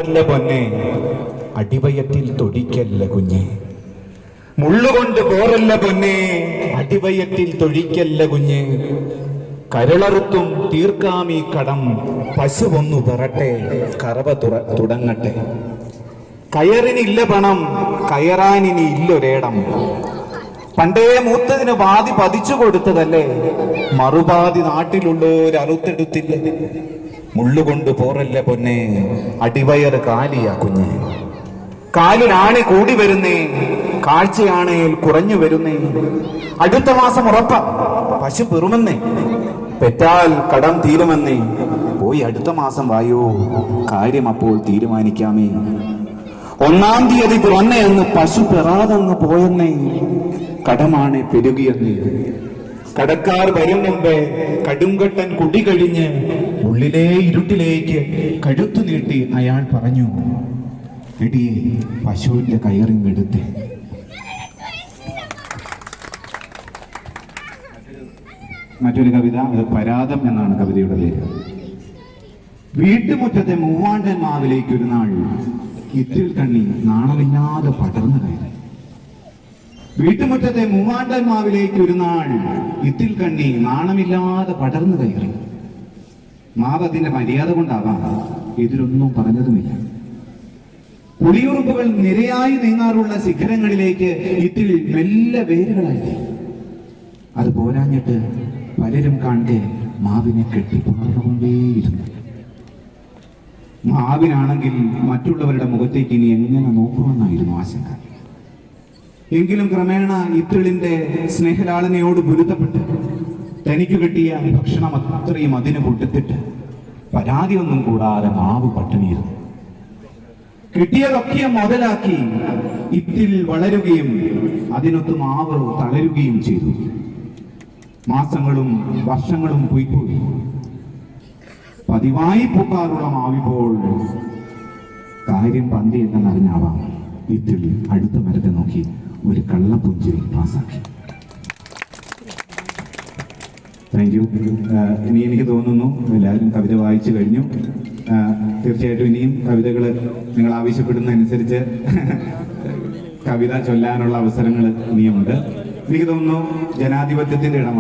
അല്ല പൊന്നെ, അടിവയറ്റിൽ തൊടിക്കല്ല കുഞ്ഞെ. മുള്ളുകൊണ്ട് പോറല്ല പൊന്നെ, അടിവയറ്റിൽ തൊഴിക്കല്ല കുഞ്ഞ്. കരളറുത്തും തീർക്കാമീ കടം, പശുവൊന്നു പെറട്ടെ, കറവ തുടങ്ങട്ടെ. കയറിനില്ല പണം, കയറാനിനി ഇല്ലൊരേടം. പണ്ടേ മൂത്തതിന് പാതി പതിച്ചു കൊടുത്തതല്ലേ, മറുപാതി നാട്ടിലുള്ളോരറുത്തെടുത്തില്ല. മുള്ളുകൊണ്ട് പോറല്ല പൊന്നെ, അടിവയറ് കാലിയാ കുഞ്ഞ്. കാലിനാണ് കൂടി വരുന്നേ, കാഴ്ചയാണേൽ കുറഞ്ഞു വരുന്നേ. അടുത്ത മാസം ഉറപ്പ പശു പെറുമെന്നേ, പെറ്റാൽ കടം തീരുമെന്നേ. പോയി അടുത്ത മാസം വായോ, കാര്യം അപ്പോൾ തീരുമാനിക്കാമേ. 1-ാം തീയതി പുറന്നെയെന്ന് പശു പെറാതങ്ങ് പോയെന്നേ, കടമാണ് പെരുകിയെന്നേ. കടക്കാർ വരും മുമ്പേ കടുങ്കട്ടൻ കുടി കഴിഞ്ഞ് ഉള്ളിലെ ഇരുട്ടിലേക്ക് കഴുത്തു നീട്ടി അയാൾ പറഞ്ഞു, എടിയെ പശുവിന്റെ കയറിങ്ങെടുത്ത്. മറ്റൊരു കവിത, അത് പരാതം എന്നാണ് കവിതയുടെ പേര്. വീട്ടുമുറ്റത്തെ മൂവാണ്ടൻ മാവിലേക്ക് ഒരു നാൾ ഇത്തിൽ കണ്ണി നാണമില്ലാതെ പടർന്നു കയറി. വീട്ടുമുറ്റത്തെ മൂവാണ്ടൻ മാവിലേക്ക് ഒരു നാൾ ഇത്തിൽ കണ്ണി നാണമില്ലാതെ പടർന്നു കയറി. മാവ് അതിന്റെ മര്യാദ കൊണ്ടാവാം, ഇതിലൊന്നും പറഞ്ഞതുമില്ല. പുളിയുറുമ്പുകൾ നിരയായി നീങ്ങാറുള്ള ശിഖരങ്ങളിലേക്ക് ഇത്തിൽ മെല്ലെ വേരുകളായി. അത് പോരാഞ്ഞിട്ട് പലരും കാണെ മാവിനെ കെട്ടിപ്പുണർന്നുകൊണ്ടേയിരുന്നു. മാവിനാണെങ്കിൽ മറ്റുള്ളവരുടെ മുഖത്തേക്ക് ഇനി എങ്ങനെ നോക്കുമെന്നായിരുന്നു ആശങ്ക. എങ്കിലും ക്രമേണ ഇത്തിളിന്റെ സ്നേഹലാളനയോട് പൊരുത്തപ്പെട്ട് തനിക്ക് കിട്ടിയ ഭക്ഷണം അത്രയും അതിന് കൊടുത്തിട്ട് പരാതിയൊന്നും കൂടാതെ മാവ് പട്ടിണിയിരുന്നു. കിട്ടിയതൊക്കെ മുതലാക്കി ഇത്തിൽ വളരുകയും അതിനൊത്ത് മാവ് തളരുകയും ചെയ്തു. മാസങ്ങളും വർഷങ്ങളും പോയിപ്പോയി. പതിവായി പൂക്കാറുള്ള മാവിപ്പോൾ കാര്യം പന്തി എന്നറിഞ്ഞാവാം ഇത്തിൽ അടുത്ത മരത്തെ നോക്കി ഒരു കള്ളപ്പുഞ്ചിരി പാസാക്കി. Thank you. ഇനി എനിക്ക് തോന്നുന്നു എല്ലാവരും കവിത വായിച്ചു കഴിഞ്ഞു. തീർച്ചയായിട്ടും ഇനിയും കവിതകൾ നിങ്ങൾ ആവശ്യപ്പെടുന്നതനുസരിച്ച് കവിത ചൊല്ലാനുള്ള അവസരങ്ങൾ ഇനിയുമുണ്ട്. എനിക്ക് തോന്നുന്നു ജനാധിപത്യത്തിന്റെ ഇടമാണ്.